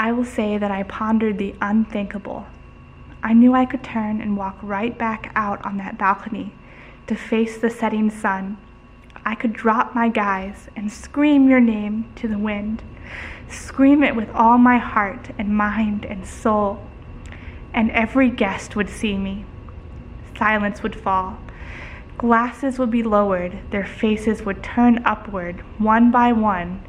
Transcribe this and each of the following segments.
I will say that I pondered the unthinkable. I knew I could turn and walk right back out on that balcony to face the setting sun. I could drop my guys and scream your name to the wind, scream it with all my heart and mind and soul, and every guest would see me. Silence would fall. Glasses would be lowered, their faces would turn upward, one by one,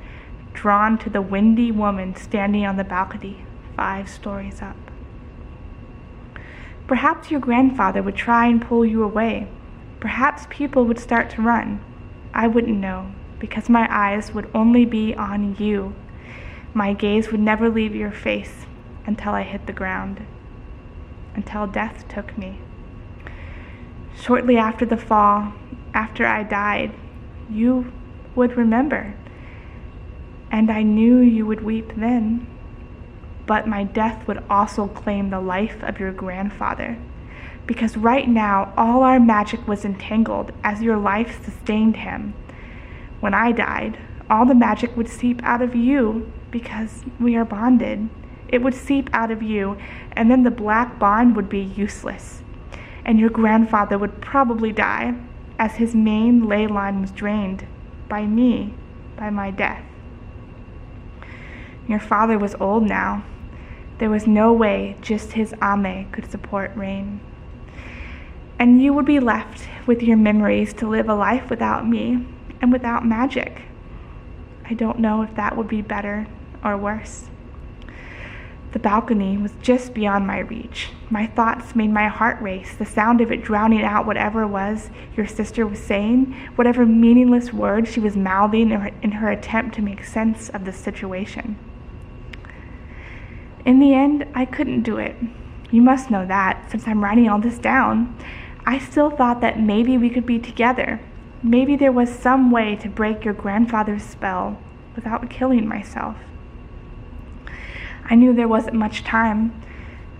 drawn to the windy woman standing on the balcony, 5 stories up. Perhaps your grandfather would try and pull you away. Perhaps people would start to run. I wouldn't know, because my eyes would only be on you. My gaze would never leave your face until I hit the ground, until death took me. Shortly after the fall, after I died, you would remember, and I knew you would weep then. But my death would also claim the life of your grandfather, because right now all our magic was entangled as your life sustained him. When I died, all the magic would seep out of you because we are bonded. It would seep out of you, and then the black bond would be useless. And your grandfather would probably die as his main ley line was drained by me, by my death. Your father was old now. There was no way just his ame could support rain. And you would be left with your memories to live a life without me and without magic. I don't know if that would be better or worse. The balcony was just beyond my reach. My thoughts made my heart race, the sound of it drowning out whatever it was your sister was saying, whatever meaningless words she was mouthing in her attempt to make sense of the situation. In the end, I couldn't do it. You must know that, since I'm writing all this down. I still thought that maybe we could be together. Maybe there was some way to break your grandfather's spell without killing myself. I knew there wasn't much time.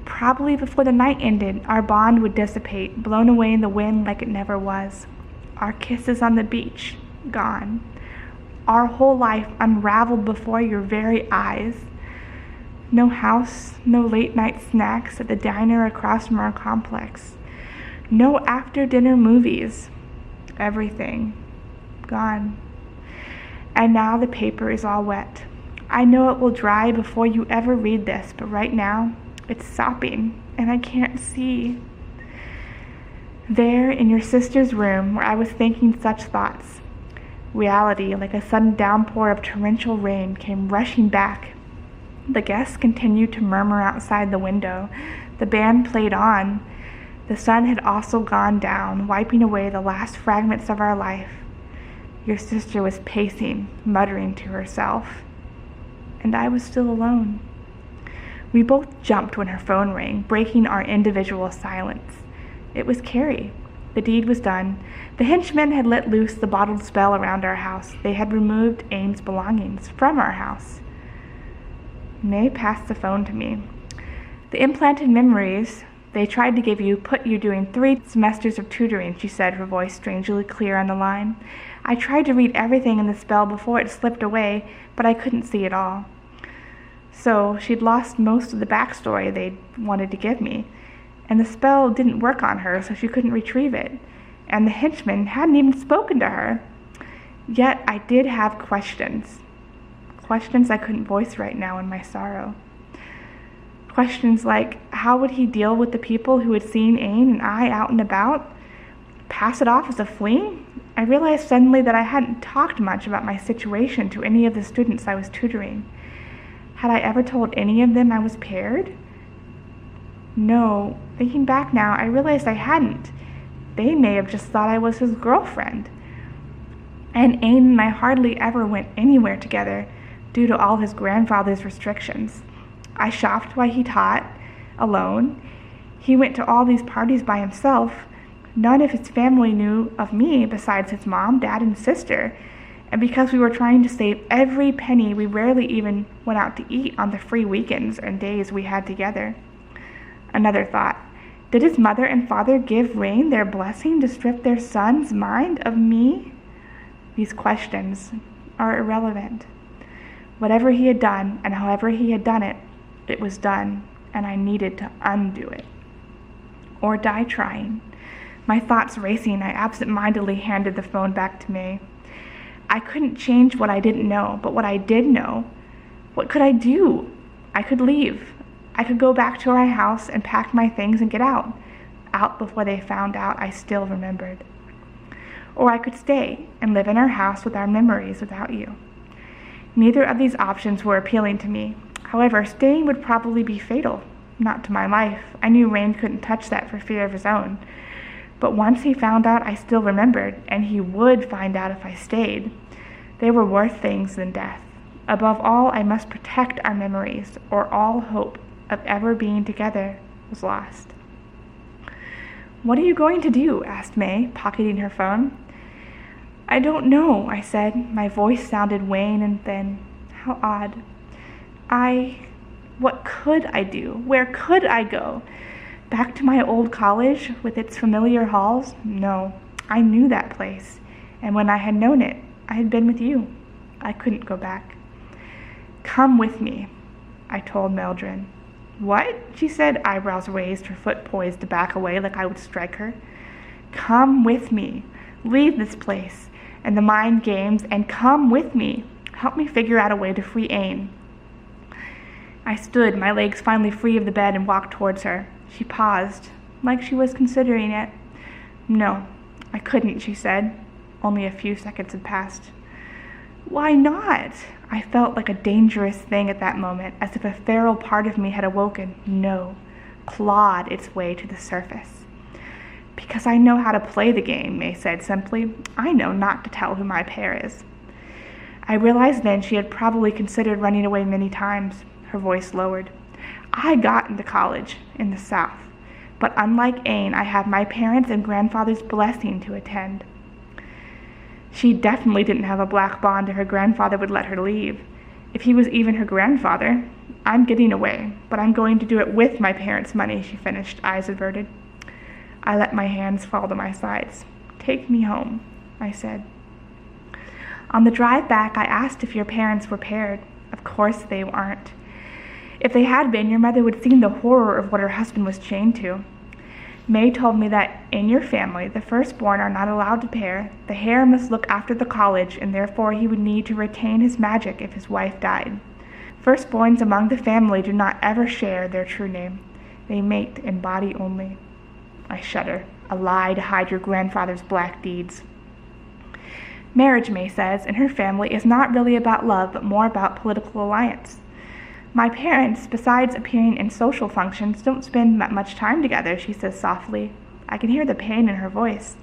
Probably before the night ended, our bond would dissipate, blown away in the wind like it never was. Our kisses on the beach, gone. Our whole life unraveled before your very eyes. No house, no late night snacks at the diner across from our complex. No after-dinner movies. Everything gone. And now the paper is all wet. I know it will dry before you ever read this, but right now it's sopping and I can't see. There in your sister's room where I was thinking such thoughts, reality, like a sudden downpour of torrential rain, came rushing back. The guests continued to murmur outside the window. The band played on. The sun had also gone down, wiping away the last fragments of our life. Your sister was pacing, muttering to herself. And I was still alone. We both jumped when her phone rang, breaking our individual silence. It was Carrie. The deed was done. The henchmen had let loose the bottled spell around our house. They had removed Ames' belongings from our house. May passed the phone to me. The implanted memories they tried to give you put you doing 3 semesters of tutoring, she said, her voice strangely clear on the line. I tried to read everything in the spell before it slipped away, but I couldn't see it all. So she'd lost most of the backstory they wanted to give me, and the spell didn't work on her, so she couldn't retrieve it. And the henchmen hadn't even spoken to her. Yet I did have questions. Questions I couldn't voice right now in my sorrow. Questions like, how would he deal with the people who had seen Ain and I out and about? Pass it off as a fling? I realized suddenly that I hadn't talked much about my situation to any of the students I was tutoring. Had I ever told any of them I was paired? No. Thinking back now, I realized I hadn't. They may have just thought I was his girlfriend. And Ain and I hardly ever went anywhere together due to all his grandfather's restrictions. I shopped while he taught, alone. He went to all these parties by himself. None of his family knew of me besides his mom, dad, and sister. And because we were trying to save every penny, we rarely even went out to eat on the free weekends and days we had together. Another thought. Did his mother and father give Rain their blessing to strip their son's mind of me? These questions are irrelevant. Whatever he had done and however he had done it, It was done, and I needed to undo it. Or die trying. My thoughts racing, I absent-mindedly handed the phone back to May. I couldn't change what I didn't know, but what I did know, what could I do? I could leave. I could go back to our house and pack my things and get out. Out before they found out I still remembered. Or I could stay and live in our house with our memories without you. Neither of these options were appealing to me. However, staying would probably be fatal. Not to my life. I knew Rain couldn't touch that for fear of his own. But once he found out I still remembered, and he would find out if I stayed, they were worse things than death. Above all, I must protect our memories, or all hope of ever being together was lost. "What are you going to do?" asked May, pocketing her phone. "I don't know," I said. My voice sounded wan and thin. How odd. What could I do? Where could I go? Back to my old college with its familiar halls? No, I knew that place. And when I had known it, I had been with you. I couldn't go back. "Come with me," I told Mildred. "What?" she said, eyebrows raised, her foot poised to back away like I would strike her. "Come with me. Leave this place and the mind games and come with me. Help me figure out a way to free Ain." I stood, my legs finally free of the bed, and walked towards her. She paused, like she was considering it. "No, I couldn't," she said. Only a few seconds had passed. "Why not?" I felt like a dangerous thing at that moment, as if a feral part of me had awoken. No, clawed its way to the surface. "Because I know how to play the game," May said simply. "I know not to tell who my pair is." I realized then she had probably considered running away many times. Her voice lowered. "I got into college in the South, but unlike Ain, I have my parents' and grandfather's blessing to attend." She definitely didn't have a black bond, or her grandfather would let her leave. If he was even her grandfather. "I'm getting away, but I'm going to do it with my parents' money," she finished, eyes averted. I let my hands fall to my sides. "Take me home," I said. On the drive back, I asked if your parents were paired. Of course they aren't. If they had been, your mother would have seen the horror of what her husband was chained to. May told me that in your family, the firstborn are not allowed to pair. The heir must look after the college, and therefore he would need to retain his magic if his wife died. Firstborns among the family do not ever share their true name. They mate in body only. I shudder. A lie to hide your grandfather's black deeds. Marriage, May says, in her family is not really about love, but more about political alliance. My parents, besides appearing in social functions, don't spend much time together, she says softly. I can hear the pain in her voice.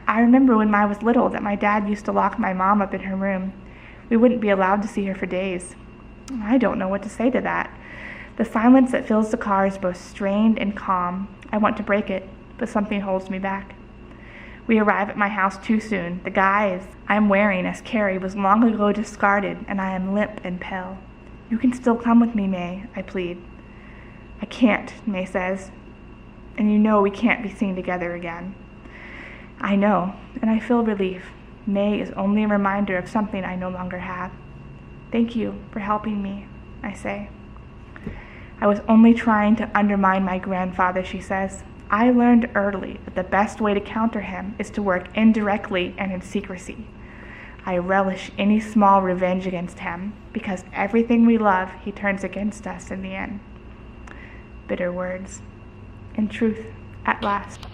I remember when I was little that my dad used to lock my mom up in her room. We wouldn't be allowed to see her for days. I don't know what to say to that. The silence that fills the car is both strained and calm. I want to break it, but something holds me back. We arrive at my house too soon. The guise I am wearing as Carrie was long ago discarded, and I am limp and pale. "You can still come with me, May," I plead. "I can't," May says. "And you know we can't be seen together again." I know, and I feel relief. May is only a reminder of something I no longer have. "Thank you for helping me," I say. "I was only trying to undermine my grandfather," she says. "I learned early that the best way to counter him is to work indirectly and in secrecy. I relish any small revenge against him, because everything we love he turns against us in the end." Bitter words. In truth, at last.